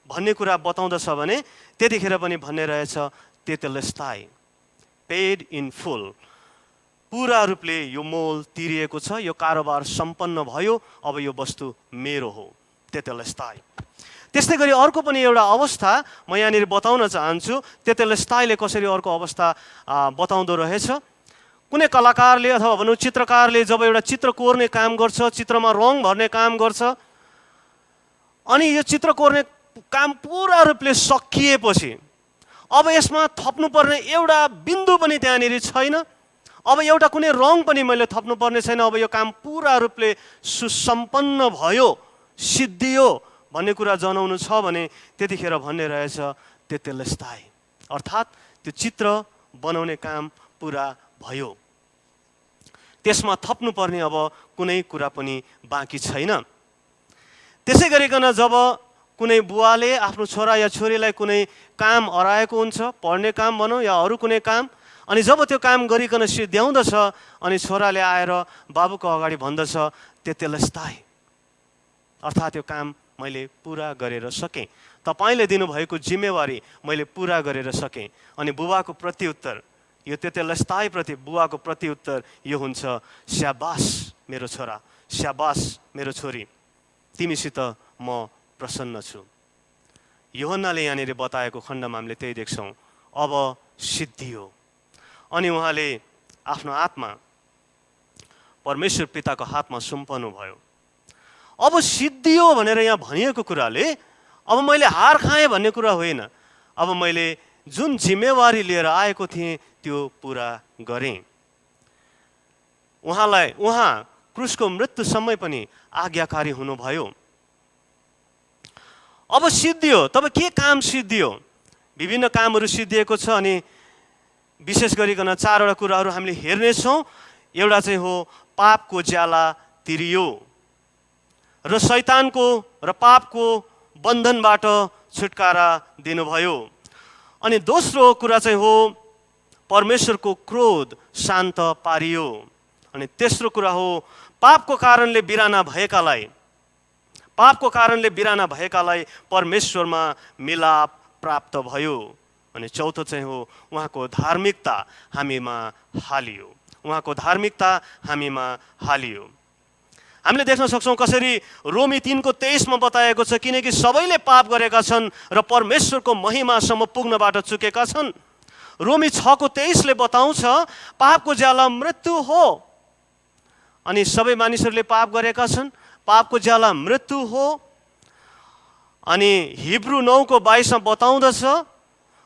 Speaker 3: भन्ने कुरा बताउँदछ भने त्यतिखेर पनि भन्ने रहेछ तेतेलस्ताई, पेड इन फुल, पुरा रूपले यो मोल तिरिएको छ, यो कारोबार सम्पन्न भयो, अब यो वस्तु मेरो हो, तेतेलस्ताई। त्यस्तै गरी अर्को पनि एउटा अवस्था म यहाँनिर बताउन चाहन्छु। तेतेलस्ताईले कसरी अर्को अवस्था बताउँदो रहेछ। कुनै कलाकारले अथवा भनौँ चित्रकारले जब एउटा चित्र कोर्ने काम गर्छ, चित्रमा रङ भर्ने काम गर्छ अनि यो चित्र कोर्ने काम पुरा रूपले सकिएपछि अब यसमा थप्नुपर्ने एउटा बिन्दु पनि त्यहाँनिर छैन, अब एउटा कुनै रङ पनि मैले थप्नुपर्ने छैन, अब यो काम पुरा रूपले सुसम्पन्न भयो, सिद्धियो भन्ने कुरा जनाउनु छ भने त्यतिखेर भन्ने रहेछ तेतेलस्ताई, अर्थात् त्यो चित्र बनाउने काम पुरा भयो, त्यसमा थप्नुपर्ने अब कुनै कुरा पनि बाँकी छैन। त्यसै गरिकन जब कुनै बुवाले आफ्नो छोरा या छोरीलाई कुनै काम अराएको हुन्छ, पढ्ने काम भनौँ या अरू कुनै काम, अनि जब त्यो काम गरिकन सिद्ध्याउँदछ अनि छोराले आएर बाबुको अगाडि भन्दछ तेतेलस्ताई, अर्थात् त्यो काम मैले पुरा गरेर सकेँ, तपाईँले दिनुभएको जिम्मेवारी मैले पुरा गरेर सकेँ। अनि बुबाको प्रत्युत्तर, यो तेतेलस्ताई प्रति बुबाको प्रत्युत्तर यो हुन्छ स्याबास मेरो छोरा, स्याबास मेरो छोरी, तिमीसित म प्रसन्न छु। यूहन्नाले यहाँनिर बताएको खण्डमा हामीले त्यही देख्छौँ, अब सिद्धियो। अनि उहाँले आफ्नो आत्मा परमेश्वर पिताको हातमा सुम्पनु भयो। अब सिद्धियो भनेर यहाँ भनिएको कुराले अब मैले हार खाएँ भन्ने कुरा होइन, अब मैले जुन जिम्मेवारी लिएर आएको थिएँ त्यो पुरा गरेँ। उहाँ क्रुसको मृत्युसम्म पनि आज्ञाकारी हुनुभयो। अब सिद्धियो। तब के काम सिद्धियो? विभिन्न कामहरू सिद्धिएको छ अनि विशेष गरिकन चारवटा कुराहरू हामीले हेर्नेछौँ। एउटा चाहिँ हो पापको ज्याला तिरियो र शैतानको र पापको बन्धनबाट छुटकारा दिनुभयो। अनि दोस्रो कुरा चाहिँ हो परमेश्वरको क्रोध शान्त पारियो। अनि तेस्रो कुरा हो पापको कारणले बिराना भएकालाई परमेश्वरमा मिलाप प्राप्त भयो। अनि चौथो चाहिँ हो उहाँको धार्मिकता हामीमा हालियो। हामीले देख्न सक्छौँ कसरी रोमी 3:23 बताएको छ, किनकि सबैले पाप गरेका छन् र परमेश्वरको महिमासम्म पुग्नबाट चुकेका छन्। रोमी 6:23 बताउँछ पापको ज्याला मृत्यु हो। अनि सबै मानिसहरूले पाप गरेका छन्, पापको ज्याला मृत्यु हो। अनि हिब्रू 9:22 बताउँदछ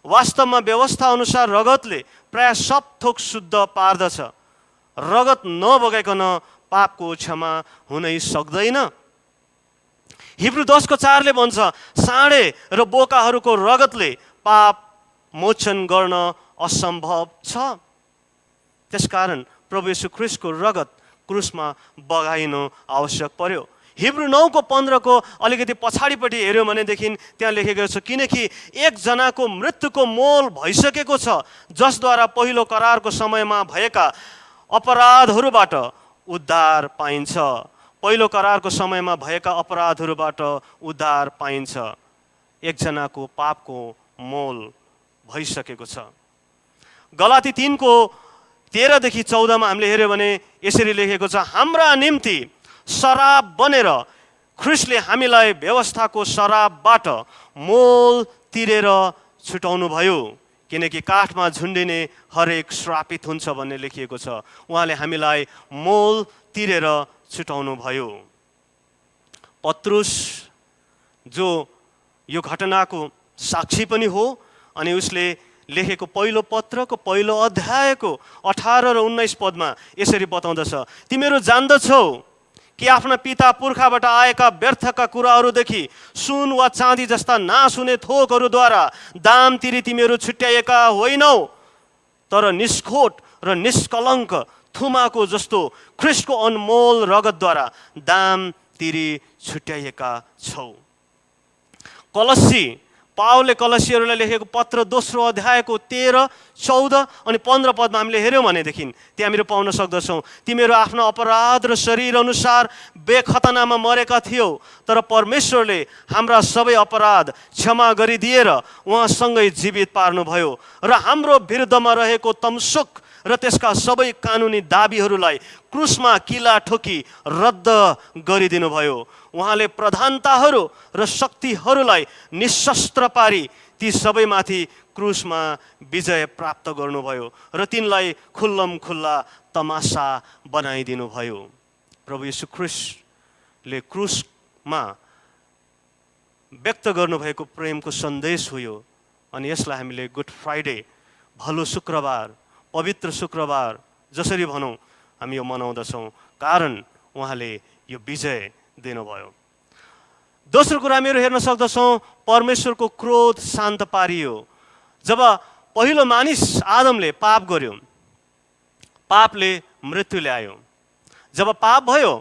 Speaker 3: वास्तवमा व्यवस्था अनुसार रगतले प्राय सब थोक शुद्ध पार्दछ, रगत नबगाइकन पापको क्षमा हुनै सक्दैन। हिब्रू 10:4 भन्छ साँडे र बोकाहरूको रगतले पाप मोचन गर्न असम्भव छ। त्यसकारण प्रभु येशू ख्रीष्टको रगत क्रुसमा बगाइनु आवश्यक पर्यो। हिब्रू 9:15 अलिकति पछाडिपट्टि हेऱ्यौँ भनेदेखि त्यहाँ लेखेको छ किनकि एकजनाको मृत्युको मोल भइसकेको छ, जसद्वारा पहिलो करारको समयमा भएका अपराधहरूबाट उद्धार पाइन्छ। पहिलो करारको समयमा भएका अपराधहरूबाट उद्धार पाइन्छ। एकजनाको पापको मोल भइसकेको छ। गलाती 3:13-14 हामीले हेऱ्यौँ भने यसरी लेखेको छ हाम्रा निम्ति शराब बनेर ख्रीष्टले हामीलाई व्यवस्थाको शराबबाट मोल तिरेर छुटाउनु भयो, किनकि काठमा झुन्डिने हरेक श्रापित हुन्छ भन्ने लेखिएको छ। उहाँले हामीलाई मोल तिरेर छुटाउनु भयो। पत्रुस जो यो घटनाको साक्षी पनि हो अनि उसले लेखेको पहिलो पत्रको पहिलो अध्यायको 18 र 19 पदमा यसरी बताउँदछ तिमीहरू जान्दछौ कि आफ्ना पिता पुर्खाबाट आएका व्यर्थका कुराहरूदेखि सुन वा चाँदी जस्ता नाश हुने थोकहरूद्वारा दाम तिरी तिमीहरू छुट्याएका होइनौ, तर निष्खोट र निष्कलङ्क थुमाको जस्तो ख्रिस्टको अनमोल रगतद्वारा दाम तिरी छुट्याइएका छौ। पावलले कलसीहरूलाई लेखेको पत्र 2 अध्यायको 13, 14 अनि 15 पदमा हामीले हेऱ्यौँ भनेदेखि त्यहाँनिर पाउन सक्दछौँ, तिमीहरू आफ्नो अपराध र शरीर अनुसार बेखतनामा मरेका थियौ, तर परमेश्वरले हाम्रा सबै अपराध क्षमा गरिदिएर उहाँसँगै जीवित पार्नुभयो र हाम्रो विरुद्धमा रहेको तमसुक र त्यसका सबै कानुनी दाबीहरूलाई क्रुसमा किला ठोकी रद्द गरिदिनु भयो। उहाँले प्रधानताहरू र शक्तिहरूलाई निशस्त्र पारी ती सबैमाथि क्रुसमा विजय प्राप्त गर्नुभयो र तिनलाई खुल्लम खुल्ला तमासा बनाइदिनु भयो। प्रभु येशू ख्रिस्टले क्रुसमा व्यक्त गर्नुभएको प्रेमको सन्देश हो यो। अनि यसलाई हामीले गुड फ्राइडे, भलो शुक्रबार, पवित्र शुक्रबार जसरी भनौँ हामी यो मनाउँदछौँ, कारण उहाँले यो विजय दिनुभयो। दोस्रो कुरा हामीहरू हेर्न सक्दछौँ, परमेश्वरको क्रोध शान्त पारियो। जब पहिलो मानिस आदमले पाप गर्यो, पापले मृत्यु ल्यायो। जब पाप भयो,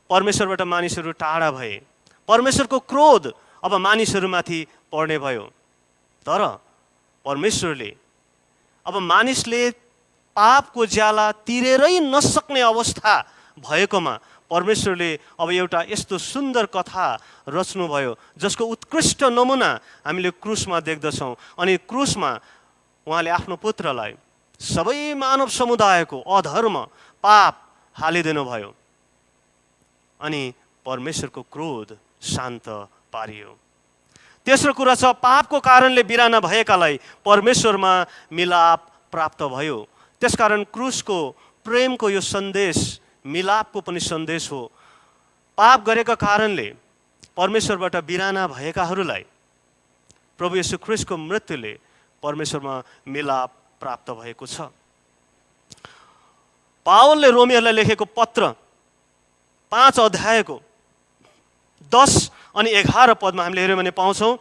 Speaker 3: परमेश्वरबाट मानिसहरू टाढा भए, परमेश्वरको क्रोध अब मानिसहरूमाथि पर्ने भयो। तर परमेश्वरले अब मानिसले पापको ज्याला तिरेरै नसक्ने अवस्था भएकोमा परमेश्वरले अब एउटा यस्तो सुन्दर कथा रच्नुभयो जसको उत्कृष्ट नमुना हामीले क्रुसमा देख्दछौँ। अनि क्रुसमा उहाँले आफ्नो पुत्रलाई सबै मानव समुदायको अधर्म, पाप हालिदिनु भयो अनि परमेश्वरको क्रोध शान्त पारियो। तेस्रो कुरा छ, पापको कारणले बिराना भएकालाई परमेश्वरमा मिलाप प्राप्त भयो। त्यसकारण क्रुसको प्रेमको यो सन्देश मिलापको पनि सन्देश हो। पाप गरेका कारणले परमेश्वरबाट बिराना भएकाहरूलाई प्रभु येशू ख्रिस्टको मृत्युले परमेश्वरमा मिलाप प्राप्त भएको छ। पावलले रोमीहरूलाई लेखेको पत्र 5 अध्यायको 10 अनि 11 पदमा हामीले हेऱ्यौँ भने पाउँछौँ,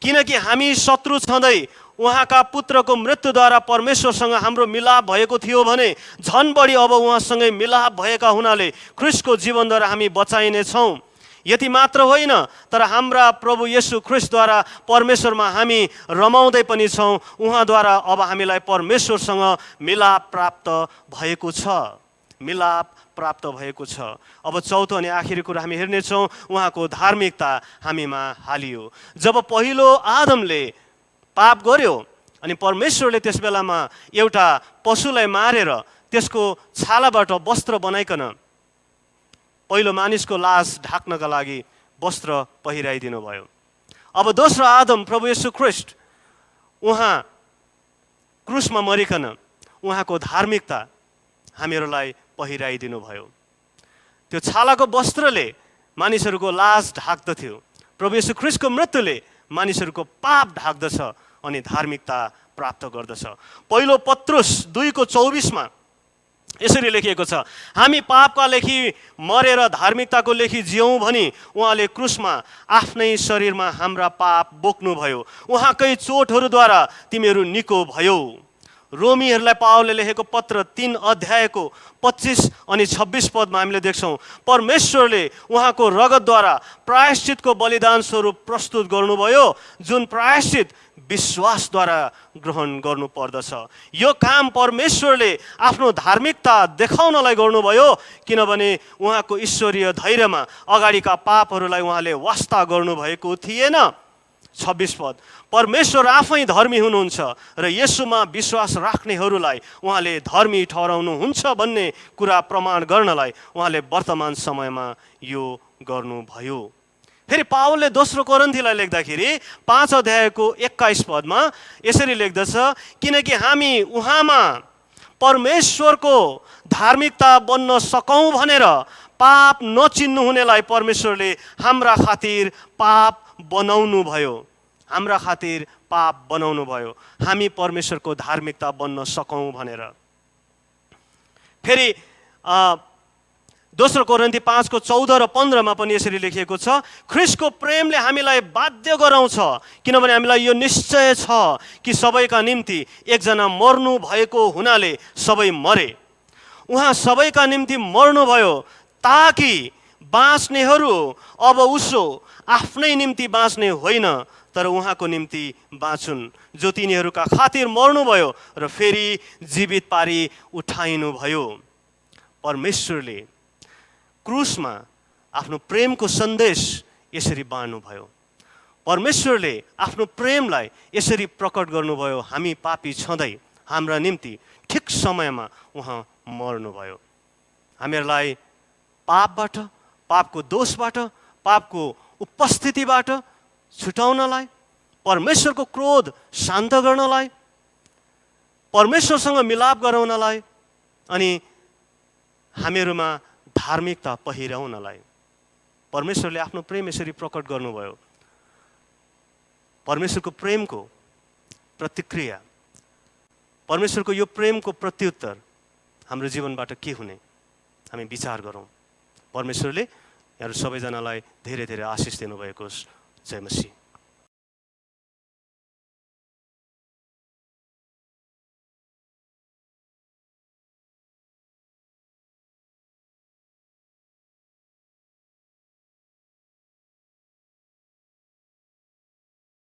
Speaker 3: किनकि हामी शत्रु छँदै उहाँका पुत्रको मृत्युद्वारा परमेश्वरसँग हाम्रो मिलाप भएको थियो भने झन् बढी अब उहाँसँगै मिलाप भएका हुनाले ख्रिस्टको जीवनद्वारा हामी बचाइनेछौँ। यति मात्र होइन, तर हाम्रा प्रभु येशू ख्रिस्टद्वारा परमेश्वरमा हामी रमाउँदै पनि छौँ। उहाँद्वारा अब हामीलाई परमेश्वरसँग मिलाप प्राप्त भएको छ, मिलाप प्राप्त भएको छ। अब चौथो अनि आखिरी कुरा हामी हेर्नेछौँ, उहाँको धार्मिकता हामीमा हालियो। जब पहिलो आदमले पाप गर्यो अनि परमेश्वरले त्यस बेलामा एउटा पशुलाई मारेर त्यसको छालाबाट वस्त्र बनाइकन पहिलो मानिसको लास ढाक्नका लागि वस्त्र पहिराइदिनु भयो। अब दोस्रो आदम प्रभु येशू ख्रिस्ट उहाँ क्रुसमा मरिकन उहाँको धार्मिकता हामीहरूलाई पहिराइदिनु भयो। त्यो छालाको वस्त्रले मानिसहरूको लास ढाक्दथ्यो, प्रभु येशू ख्रिस्टको मृत्युले मानिसहरूको पाप ढाक्दछ अनि धार्मिकता प्राप्त गर्दछ। पहिलो पत्रुस 2:24 यसरी लेखिएको छ, हामी पापका लेखी मरेर धार्मिकताको लेखी जियौँ भनी उहाँले क्रुसमा आफ्नै शरीरमा हाम्रा पाप बोक्नुभयो। उहाँकै चोटहरूद्वारा तिमीहरू निको भयो। रोमीहरूलाई पावलले लेखेको पत्र 3 अध्यायको 25 अनि 26 पदमा हामीले देख्छौँ, परमेश्वरले उहाँको रगतद्वारा प्रायश्चितको बलिदान स्वरूप प्रस्तुत गर्नुभयो, जुन प्रायश्चित विश्वासद्वारा ग्रहण गर्नु पर्दछ। यो काम परमेश्वरले आफ्नो धार्मिकता देखाउनलाई गर्नुभयो, किनभने उहाँको ईश्वरीय धैर्यमा अगाडिका पापहरूलाई उहाँले वास्ता गर्नुभएको थिएन। 26 पद, परमेश्वर आफै धर्मी हुनुहुन्छ र येशूमा विश्वास राख्नेहरूलाई उहाँले धर्मी ठहराउनुहुन्छ भन्ने कुरा प्रमाण गर्नलाई उहाँले वर्तमान समयमा यो गर्नुभयो। फेरि पावलले दोस्रो कोरिन्थीलाई लेख्दाखेरि 5 अध्यायको 21 पदमा यसरी लेख्दछ, किनकि हामी उहाँमा परमेश्वरको धार्मिकता बन्न सकौँ भनेर पाप नचिन्नु हुनेलाई परमेश्वरले हाम्रा खातिर पाप बनाउनु भयो, हाम्रा खातिर पाप बनाउनु भयो, हामी परमेश्वरको धार्मिकता बन्न सकौँ भनेर। फेरि दोस्रो कोरिन्थी 5:14 र 15 पनि यसरी लेखिएको छ, ख्रिस्टको प्रेमले हामीलाई बाध्य गराउँछ, किनभने हामीलाई यो निश्चय छ कि सबैका निम्ति एकजना मर्नु भएको हुनाले सबै मरे, उहाँ सबैका निम्ति मर्नुभयो ताकि बाँच्नेहरू अब उसो आफ्नै निम्ति बाँच्ने होइन तर उहाँको निम्ति बाँचुन्, जो तिनीहरूका खातिर मर्नुभयो र फेरि जीवित पारी उठाइनुभयो। परमेश्वरले क्रुसमा आफ्नो प्रेमको सन्देश यसरी बाँड्नुभयो। परमेश्वरले आफ्नो प्रेमलाई यसरी प्रकट गर्नुभयो। हामी पापी छँदै हाम्रा निम्ति ठिक समयमा उहाँ मर्नुभयो। हामीहरूलाई पापबाट, पापको दोषबाट, पापको उपस्थितिबाट छुटाउनलाई, परमेश्वरको क्रोध शान्त गर्नलाई, परमेश्वरसँग मिलाप गराउनलाई अनि हामीहरूमा धार्मिकता पहिराउनलाई परमेश्वरले आफ्नो प्रेम यसरी प्रकट गर्नुभयो। परमेश्वरको प्रेमको प्रतिक्रिया, परमेश्वरको यो प्रेमको प्रत्युत्तर हाम्रो जीवनबाट के हुने हामी विचार गरौँ। परमेश्वरले यहाँहरू सबैजनालाई धेरै धेरै आशिष दिनुभएको होस्। जय मसीह।